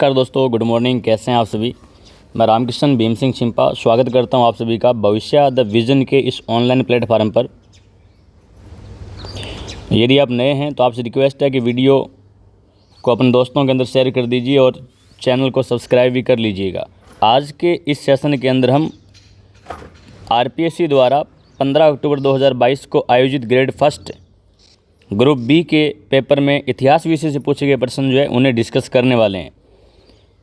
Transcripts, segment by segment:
नमस्कार दोस्तों, good morning. कैसे हैं आप सभी। मैं रामकृष्ण भीम सिंह छिंपा स्वागत करता हूं आप सभी का भविष्य द विज़न के इस ऑनलाइन प्लेटफार्म पर। यदि आप नए हैं तो आपसे रिक्वेस्ट है कि वीडियो को अपने दोस्तों के अंदर शेयर कर दीजिए और चैनल को सब्सक्राइब भी कर लीजिएगा। आज के इस सेशन के अंदर हम आरपीएससी द्वारा 15 अक्टूबर 2022 को आयोजित ग्रेड फर्स्ट ग्रुप बी के पेपर में इतिहास विषय से पूछे गए प्रश्न जो है उन्हें डिस्कस करने वाले हैं।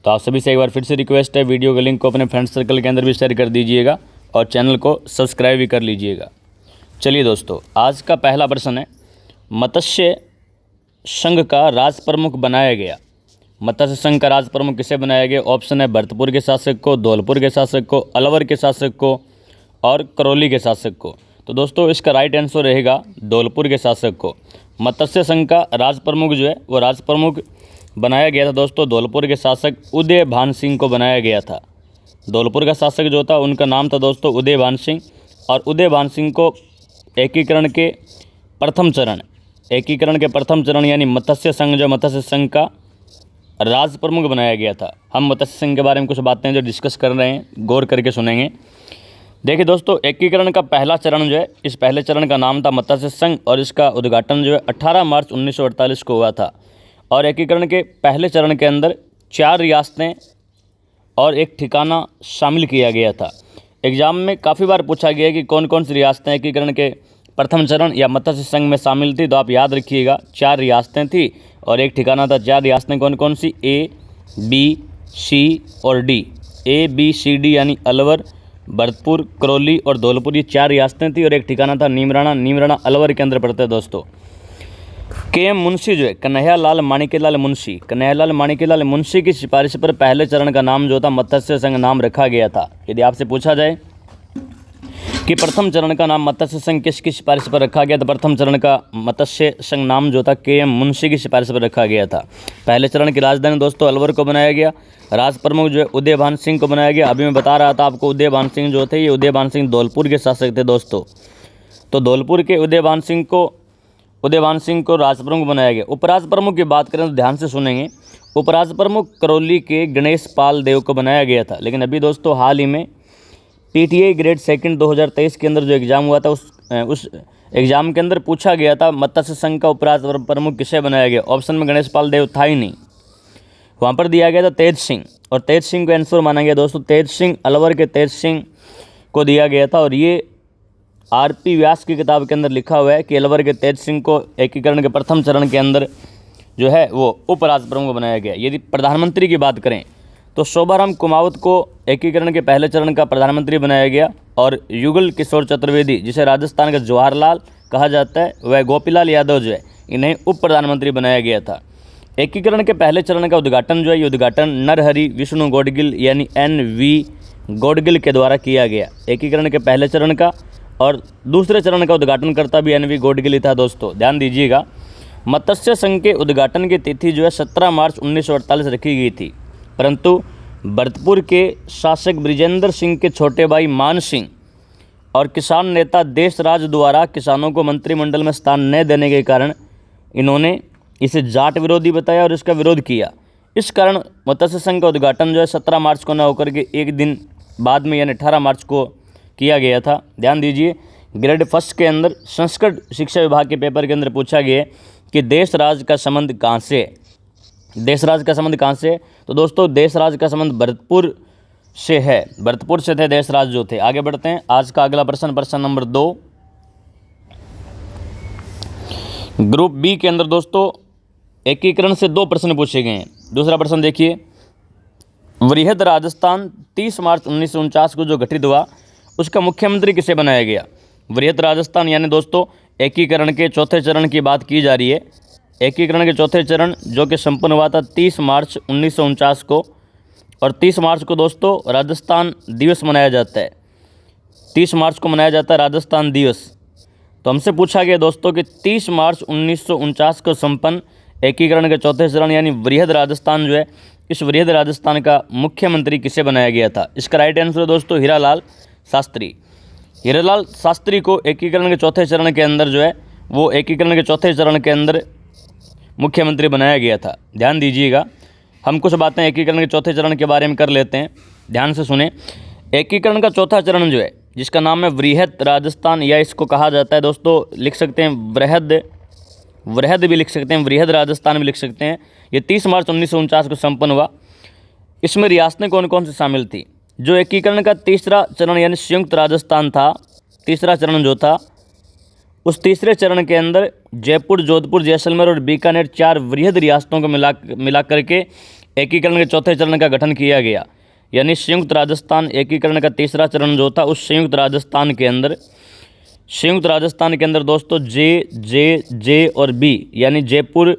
तो आप सभी से एक बार फिर से रिक्वेस्ट है, वीडियो के लिंक को अपने फ्रेंड सर्कल के अंदर भी शेयर कर दीजिएगा और चैनल को सब्सक्राइब भी कर लीजिएगा। चलिए दोस्तों, आज का पहला प्रश्न है, मत्स्य संघ का राज प्रमुख बनाया गया। मत्स्य संघ का राज प्रमुख किसे बनाया गया? ऑप्शन है भरतपुर के शासक को, धौलपुर के शासक को, अलवर के शासक को और करौली के शासक को। तो दोस्तों इसका राइट आंसर रहेगा धौलपुर के शासक को। मत्स्य संघ का राज प्रमुख जो है वो राज प्रमुख बनाया गया था दोस्तों धौलपुर के शासक उदय भान सिंह को बनाया गया था। धौलपुर का शासक जो था उनका नाम था दोस्तों उदय भान सिंह, और उदय भान सिंह को एकीकरण के प्रथम चरण यानी मत्स्य संघ का राज प्रमुख बनाया गया था। हम मत्स्य संघ के बारे में कुछ बातें जो डिस्कस कर रहे हैं गौर करके सुनेंगे। देखिए दोस्तों, एकीकरण का पहला चरण जो है, इस पहले चरण का नाम था मत्स्य संघ और इसका उद्घाटन जो है 18 मार्च 1948 को हुआ था। और एकीकरण के पहले चरण के अंदर 4 रियासतें और एक ठिकाना शामिल किया गया था। एग्जाम में काफ़ी बार पूछा गया कि कौन कौन सी रियासतें एकीकरण के प्रथम चरण या मत्स्य संघ में शामिल थी। तो आप याद रखिएगा 4 रियासतें थी और एक ठिकाना था। 4 रियासतें कौन कौन सी? ए, बी, सी और डी। ए, बी, सी, डी यानी अलवर, भरतपुर, करौली और धौलपुर, ये 4 रियासतें थी और एक ठिकाना था नीमराना अलवर के अंदर पड़ता है दोस्तों। के.एम. मुंशी जो है कन्हैयालाल माणिक्यलाल मुंशी की सिफारिश पर पहले चरण का नाम जो था मत्स्य संघ नाम रखा गया था। यदि आपसे पूछा जाए कि प्रथम चरण का नाम मत्स्य संघ किसकी सिफारिश पर रखा गया, तो प्रथम चरण का मत्स्य संघ नाम जो था के.एम. मुंशी की सिफारिश पर रखा गया था। पहले चरण की राजधानी दोस्तों अलवर को बनाया गया। राज प्रमुख जो है उदय भान सिंह को बनाया गया। अभी मैं बता रहा था आपको उदय भान सिंह जो थे, ये उदय भान सिंह धौलपुर के शासक थे दोस्तों। तो धौलपुर के उदय भान सिंह को राज प्रमुख बनाया गया। उपराज प्रमुख की बात करें तो ध्यान से सुनेंगे। उपराज प्रमुख करौली के गणेश पाल देव को बनाया गया था। लेकिन अभी दोस्तों हाल ही में पीटीआई ग्रेड सेकंड 2023 के अंदर जो एग्ज़ाम हुआ था उस एग्ज़ाम के अंदर पूछा गया था मत्स्य संघ का उपराज प्रमुख किसे बनाया गया। ऑप्शन में गणेश पाल देव था ही नहीं, वहाँ पर दिया गया था तेज सिंह, और तेज सिंह को आंसर माना गया दोस्तों। तेज सिंह, अलवर के तेज सिंह को दिया गया था। और ये आरपी व्यास की किताब के अंदर लिखा हुआ है कि अलवर के तेज सिंह को एकीकरण के प्रथम चरण के अंदर जो है वो उपराज प्रमुख बनाया गया। यदि प्रधानमंत्री की बात करें तो शोभाराम कुमावत को एकीकरण के पहले चरण का प्रधानमंत्री बनाया गया। और युगल किशोर चतुर्वेदी, जिसे राजस्थान का जवाहरलाल कहा जाता है, वह गोपीलाल यादव जो है, इन्हें उप प्रधानमंत्री बनाया गया था। एकीकरण के पहले चरण का उद्घाटन जो है, ये उद्घाटन नरहरि विष्णु गौडगिल यानी NV गौडगिल के द्वारा किया गया। एकीकरण के पहले चरण का और दूसरे चरण का उद्घाटन करता भी NV गौडगिल ही था दोस्तों, ध्यान दीजिएगा। मत्स्य संघ के उद्घाटन की तिथि जो है 17 मार्च 1948 रखी गई थी, परंतु भरतपुर के शासक बृजेंद्र सिंह के छोटे भाई मान सिंह और किसान नेता देशराज द्वारा किसानों को मंत्रिमंडल में स्थान न देने के कारण इन्होंने इसे जाट विरोधी बताया और इसका विरोध किया। इस कारण मत्स्य संघ का उद्घाटन जो है 17 मार्च को न होकर के एक दिन बाद में यानी 18 मार्च को किया गया था। ध्यान दीजिए, ग्रेड फर्स्ट के अंदर संस्कृत शिक्षा विभाग के पेपर के अंदर पूछा गया कि देशराज का संबंध कहाँ से है। देशराज का संबंध कहाँ से है? तो दोस्तों देशराज का संबंध भरतपुर से है। भरतपुर से थे देशराज जो थे। आगे बढ़ते हैं। आज का अगला प्रश्न नंबर 2 ग्रुप बी के अंदर दोस्तों एकीकरण से 2 प्रश्न पूछे गए हैं। दूसरा प्रश्न देखिए, वृहद राजस्थान 30 मार्च 1949 को जो गठित हुआ उसका मुख्यमंत्री किसे बनाया गया? वृहद राजस्थान यानी दोस्तों एकीकरण के चौथे चरण की बात की जा रही है। एकीकरण के चौथे चरण जो कि संपन्न हुआ था 30 मार्च 1949 को, और 30 मार्च को दोस्तों राजस्थान दिवस मनाया जाता है। 30 मार्च को मनाया जाता है राजस्थान दिवस। तो हमसे पूछा गया दोस्तों कि 30 मार्च 1949 को संपन्न एकीकरण के चौथे चरण यानी वृहद राजस्थान जो है, इस वृहद राजस्थान का मुख्यमंत्री किसे बनाया गया था? इसका राइट आंसर दोस्तों हीरालाल शास्त्री। हीरालाल शास्त्री को एकीकरण के चौथे चरण के अंदर जो है वो एकीकरण के चौथे चरण के अंदर मुख्यमंत्री बनाया गया था। ध्यान दीजिएगा, हम कुछ बातें एकीकरण के चौथे चरण के बारे में कर लेते हैं, ध्यान से सुने। एकीकरण का चौथा चरण जो है, जिसका नाम है वृहद राजस्थान, या इसको कहा जाता है दोस्तों, लिख सकते हैं वृहद भी लिख सकते हैं, वृहद राजस्थान भी लिख सकते हैं। ये 30 मार्च 1949 को संपन्न हुआ। इसमें रियासतें कौन कौन सी शामिल थी? जो एकीकरण का तीसरा चरण यानी संयुक्त राजस्थान था, तीसरा चरण जो था, उस तीसरे चरण के अंदर जयपुर, जोधपुर, जैसलमेर और बीकानेर 4 वृहद रियासतों को मिला करके एकीकरण के चौथे चरण का गठन किया गया। यानी संयुक्त राजस्थान एकीकरण का तीसरा चरण जो था, उस संयुक्त राजस्थान के अंदर दोस्तों जे और बी यानी जयपुर,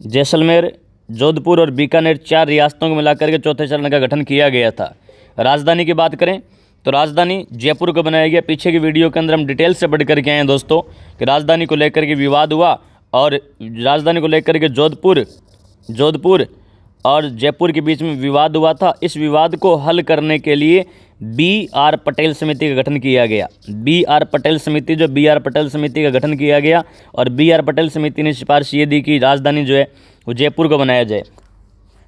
जैसलमेर, जोधपुर और बीकानेर 4 रियासतों को मिलाकर के चौथे चरण का गठन किया गया था। राजधानी की बात करें तो राजधानी जयपुर को बनाया गया। पीछे की वीडियो के अंदर हम डिटेल से पढ़ करके आए हैं दोस्तों कि राजधानी को लेकर के विवाद हुआ, और राजधानी को लेकर के जोधपुर और जयपुर के बीच में विवाद हुआ था। इस विवाद को हल करने के लिए B.R. पटेल समिति का गठन किया गया। B.R. पटेल समिति का गठन किया गया, और B.R. पटेल समिति ने सिफारिश ये दी कि राजधानी जो है वो जयपुर को बनाया जाए।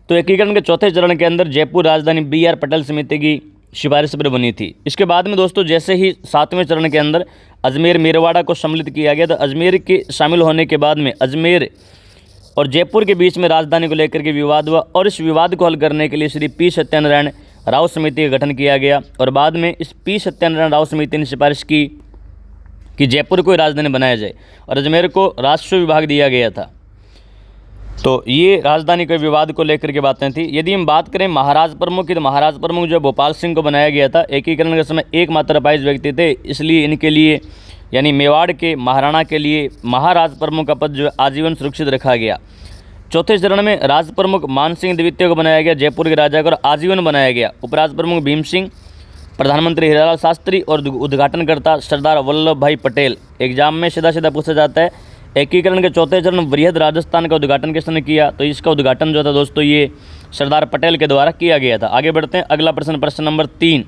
तो एकीकरण के चौथे चरण के अंदर जयपुर राजधानी B.R. पटेल समिति की सिफारिश पर बनी थी। इसके बाद में दोस्तों जैसे ही 7वें चरण के अंदर अजमेर मेरवाड़ा को सम्मिलित किया गया, तो अजमेर के शामिल होने के बाद में अजमेर और जयपुर के बीच में राजधानी को लेकर के विवाद हुआ, और इस विवाद को हल करने के लिए श्री P. सत्यनारायण राव समिति का गठन किया गया। और बाद में इस P. सत्यनारायण राव समिति ने सिफारिश की कि जयपुर को राजधानी बनाया जाए और अजमेर को राजस्व विभाग दिया गया था। तो ये राजधानी के विवाद को लेकर के बातें थी। यदि हम बात करें महाराज प्रमुख की, तो महाराज प्रमुख जो भोपाल सिंह को बनाया गया था। एकीकरण के समय एकमात्र अपाहिज व्यक्ति थे, इसलिए इनके लिए यानी मेवाड़ के महाराणा के लिए महाराज प्रमुख का पद जो आजीवन सुरक्षित रखा गया। चौथे चरण में राज प्रमुख मान सिंह द्वितीय को बनाया गया, जयपुर के राजा को आजीवन बनाया गया। उपराज प्रमुख भीम सिंह, प्रधानमंत्री हीरालाल शास्त्री और उद्घाटनकर्ता सरदार वल्लभ भाई पटेल। एग्जाम में सीधा पूछा जाता है एकीकरण के चौथे चरण वृहद राजस्थान का उद्घाटन किसने किया? तो इसका उद्घाटन जो था दोस्तों ये सरदार पटेल के द्वारा किया गया था। आगे बढ़ते हैं, अगला प्रश्न, प्रश्न नंबर 3,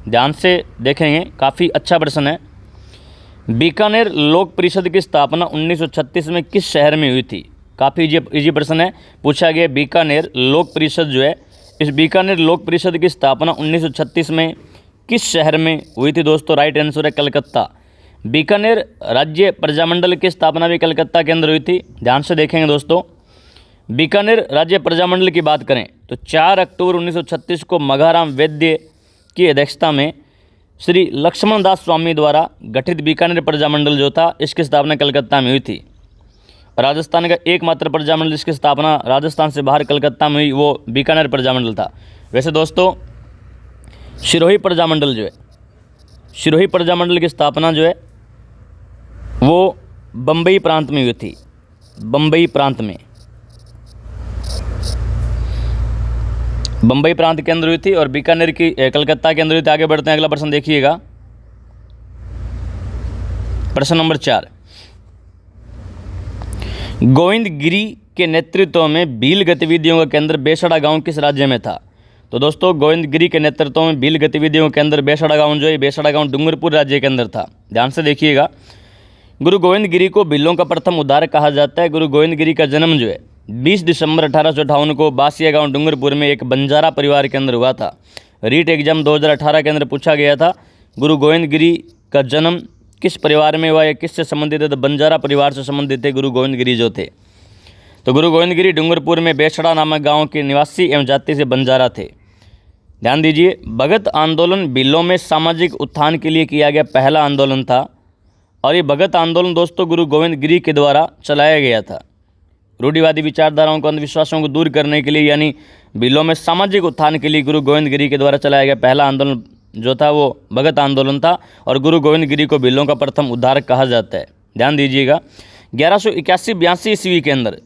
ध्यान से देखेंगे, काफ़ी अच्छा प्रश्न है। बीकानेर लोक परिषद की स्थापना 1936 में किस शहर में हुई थी? काफ़ी इजी प्रश्न है, पूछा गया। बीकानेर लोक परिषद जो है, इस बीकानेर लोक परिषद की स्थापना 1936 में किस शहर में हुई थी दोस्तों? राइट आंसर है कलकत्ता। बीकानेर राज्य प्रजामंडल की स्थापना भी कलकत्ता के अंदर हुई थी। ध्यान से देखेंगे दोस्तों, बीकानेर राज्य प्रजामंडल की बात करें तो 4 अक्टूबर 1936 को मघाराम वैद्य की अध्यक्षता में श्री लक्ष्मण दास स्वामी द्वारा गठित बीकानेर प्रजामंडल जो था, इसकी स्थापना कलकत्ता में हुई थी। राजस्थान का एकमात्र प्रजामंडल जिसकी स्थापना राजस्थान से बाहर कलकत्ता में हुई, वो बीकानेर प्रजामंडल था। वैसे दोस्तों सिरोही प्रजामंडल जो है, सिरोही प्रजामंडल की स्थापना जो है वो बम्बई प्रांत में हुई थी, बम्बई प्रांत के अंदर हुई थी, और बीकानेर की कलकत्ता के अंदर हुई थी। आगे बढ़ते हैं, अगला प्रश्न देखिएगा, प्रश्न नंबर 4। गोविंदगिरी के नेतृत्व में भील गतिविधियों का केंद्र बेसड़ा गांव किस राज्य में था? तो दोस्तों गोविंदगिरी के नेतृत्व में भील गतिविधियों के अंदर बेसड़ा गांव जो है, बेसड़ा गांव डूंगरपुर राज्य के अंदर था। ध्यान से देखिएगा, गुरु गोविंदगिरी को भीलों का प्रथम उद्धारक कहा जाता है। गुरु गोविंदगिरी का जन्म जो है 20 दिसंबर 1858 को बासिया गांव डूंगरपुर में एक बंजारा परिवार के अंदर हुआ था। रीट एग्जाम 2018 के अंदर पूछा गया था गुरु गोविंदगिरी का जन्म किस परिवार में हुआ या किससे संबंधित है? तो बंजारा परिवार से संबंधित थे गुरु गोविंदगिरी जो थे। तो गुरु गोविंदगिरी डूंगरपुर में बेसड़ा नामक गाँव के निवासी एवं जाति से बंजारा थे। ध्यान दीजिए, भगत आंदोलन भीलों में सामाजिक उत्थान के लिए किया गया पहला आंदोलन था, और ये भगत आंदोलन दोस्तों गुरु गोविंदगिरी के द्वारा चलाया गया था। रूढ़िवादी विचारधाराओं को, अंधविश्वासों को दूर करने के लिए यानी भीलों में सामाजिक उत्थान के लिए गुरु गोविंदगिरी के द्वारा चलाया गया पहला आंदोलन जो था वो भगत आंदोलन था, और गुरु गोविंदगिरी को भीलों का प्रथम उद्धारक कहा जाता है। ध्यान दीजिएगा, 1181-82 ईस्वी के अंदर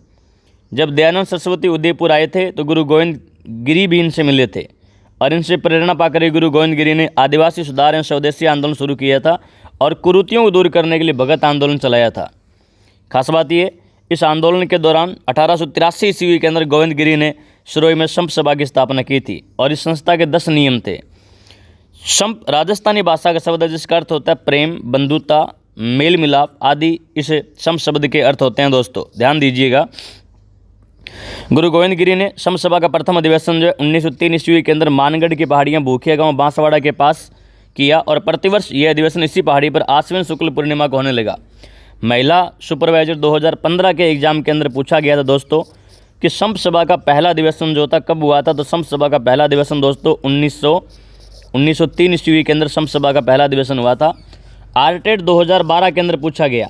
जब दयानंद सरस्वती उदयपुर आए थे तो गुरु गोविंदगिरी भी इनसे मिले थे, और इनसे प्रेरणा पाकर गुरु गोविंदगिरी ने आदिवासी सुधार एवं स्वदेशी आंदोलन शुरू किया था और कुरीतियों को दूर करने के लिए भगत आंदोलन चलाया था। खास बात ये, इस आंदोलन के दौरान 1883 ईस्वी के अंदर गोविंदगिरी ने सिरोही में संप सभा की स्थापना की थी, और इस संस्था के 10 नियम थे। संप राजस्थानी भाषा का शब्द है जिसका अर्थ होता है प्रेम, बंधुता, मेल मिलाप आदि। इस संप शब्द के अर्थ होते हैं दोस्तों। ध्यान दीजिएगा, गुरु गोविंद गिरी ने सम सभा का प्रथम अधिवेशन जो है 1903 ईस्वी के अंदर मानगढ़ की पहाड़ियाँ भूखिया गांव बांसवाड़ा के पास किया और प्रतिवर्ष यह अधिवेशन इसी पहाड़ी पर आश्विन शुक्ल पूर्णिमा को होने लगा। महिला सुपरवाइजर 2015 के एग्जाम के अंदर पूछा गया था दोस्तों कि संप सभा का पहला अधिवेशन जो था कब हुआ था, तो संप सभा का पहला अधिवेशन दोस्तों 1903 ईस्वी के अंदर संप सभा का पहला अधिवेशन हुआ था। आरटेड 2012 के अंदर पूछा गया,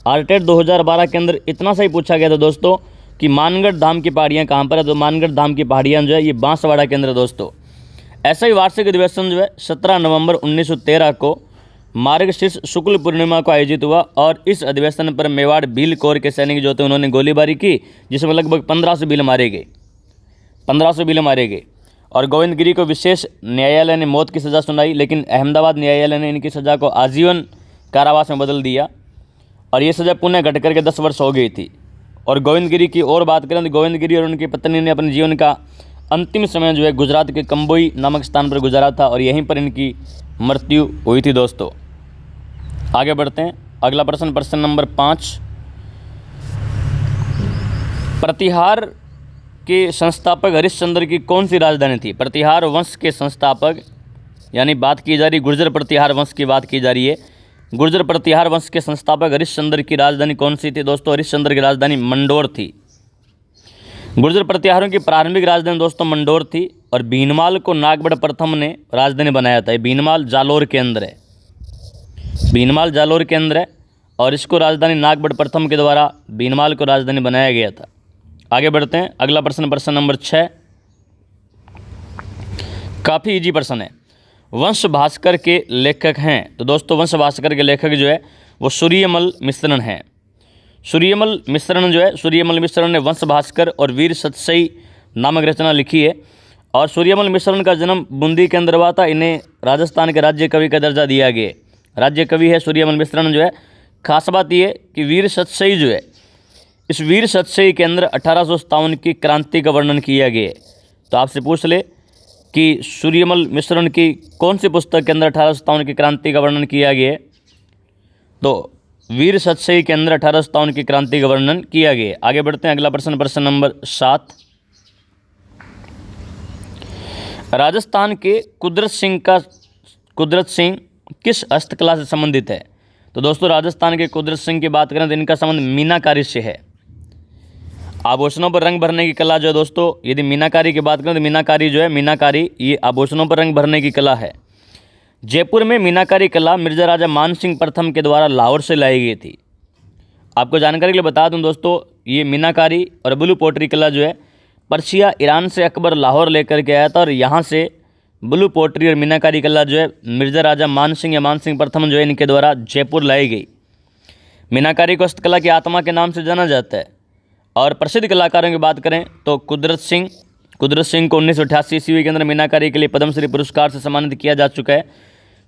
आरटेड 2012 के अंदर इतना सा ही पूछा गया था दोस्तों कि मानगढ़ धाम की पहाड़ियाँ कहाँ पर है, तो मानगढ़ धाम की पहाड़ियाँ जो है ये बांसवाड़ा के अंदर दोस्तों। ऐसा ही वार्षिक अधिवेशन जो है 17 नवंबर 1913 को मार्गशीर्ष शुक्ल पूर्णिमा को आयोजित हुआ और इस अधिवेशन पर मेवाड़ भील कोर के सैनिक जो थे उन्होंने गोलीबारी की, जिसमें लगभग 1500 भील मारे गए, 1500 भील मारे गए। और गोविंद गिरी को विशेष न्यायालय ने मौत की सज़ा सुनाई, लेकिन अहमदाबाद न्यायालय ने इनकी सज़ा को आजीवन कारावास में बदल दिया और ये सज़ा पुनः घट करके 10 वर्ष हो गई थी। और गोविंद गिरी की और बात करें तो गोविंद गिरी और उनकी पत्नी ने अपने जीवन का अंतिम समय जो है गुजरात के कंबोई नामक स्थान पर गुजारा था और यहीं पर इनकी मृत्यु हुई थी दोस्तों। आगे बढ़ते हैं, अगला प्रश्न, प्रश्न नंबर 5। प्रतिहार के संस्थापक हरिश्चंद्र की कौन सी राजधानी थी? प्रतिहार वंश के संस्थापक, यानी बात की जा रही गुर्जर प्रतिहार वंश की बात की जा रही है। गुर्जर प्रतिहार वंश के संस्थापक हरिश्चंद्र की राजधानी कौन सी थी दोस्तों? हरिश्चंद्र की राजधानी मंडोर थी। गुर्जर प्रतिहारों की प्रारंभिक राजधानी दोस्तों मंडोर थी और भीनमाल को नागबड़ प्रथम ने राजधानी बनाया था। भीनमाल जालोर के अंदर है, भीनमाल जालोर के अंदर है और इसको राजधानी नागबड़ प्रथम के द्वारा भीनमाल को राजधानी बनाया गया था। आगे बढ़ते हैं, अगला प्रश्न, प्रश्न नंबर 6। काफ़ी इजी प्रश्न है। वंश भास्कर के लेखक हैं, तो दोस्तों वंश भास्कर के लेखक जो है वो सूर्यमल मिश्रण हैं। सूर्यमल मिश्रण जो है, सूर्यमल मिश्रण ने वंश भास्कर और वीर सतसई नामक रचना लिखी है और सूर्यमल मिश्रण का जन्म बूंदी के अंदर हुआ था। इन्हें राजस्थान के राज्य कवि का दर्जा दिया गया, राज्य कवि है सूर्यमल मिश्रण जो है। खास बात यह कि वीर सतसई जो है, इस वीर सतसई के अंदर 1857 की क्रांति का वर्णन किया गया है। तो आपसे पूछ ले कि सूर्यमल मिश्रण की कौन सी पुस्तक के अंदर 1857 की क्रांति का वर्णन किया गया है, तो वीर सतसई के अंदर 1857 की क्रांति का वर्णन किया गया। आगे बढ़ते हैं, अगला प्रश्न, प्रश्न नंबर 7। राजस्थान के कुदरत सिंह किस हस्तकला से संबंधित है? तो दोस्तों राजस्थान के कुदरत सिंह की बात करें तो इनका संबंध मीनाकारी से है। आभूषणों पर रंग भरने की कला जो है दोस्तों, यदि मीनाकारी की बात करें तो मीनाकारी जो है, मीनाकारी ये आभूषणों पर रंग भरने की कला है। जयपुर में मीनाकारी कला मिर्जा राजा मान सिंह प्रथम के द्वारा लाहौर से लाई गई थी। आपको जानकारी के लिए बता दूं दोस्तों, ये मीनाकारी और ब्लू पोट्री कला जो है पर्शिया ईरान से अकबर लाहौर लेकर के आया था और यहाँ से ब्लू पोट्री और मीनाकारी कला जो है मिर्जा राजा मान सिंह या मान सिंह प्रथम जो है इनके द्वारा जयपुर लाई गई। मीनाकारी को हस्तकला की आत्मा के नाम से जाना जाता है। और प्रसिद्ध कलाकारों की बात करें तो कुदरत सिंह को 1988 ईस्वी के अंदर मीनाकारी के लिए पद्मश्री पुरस्कार से सम्मानित किया जा चुका है।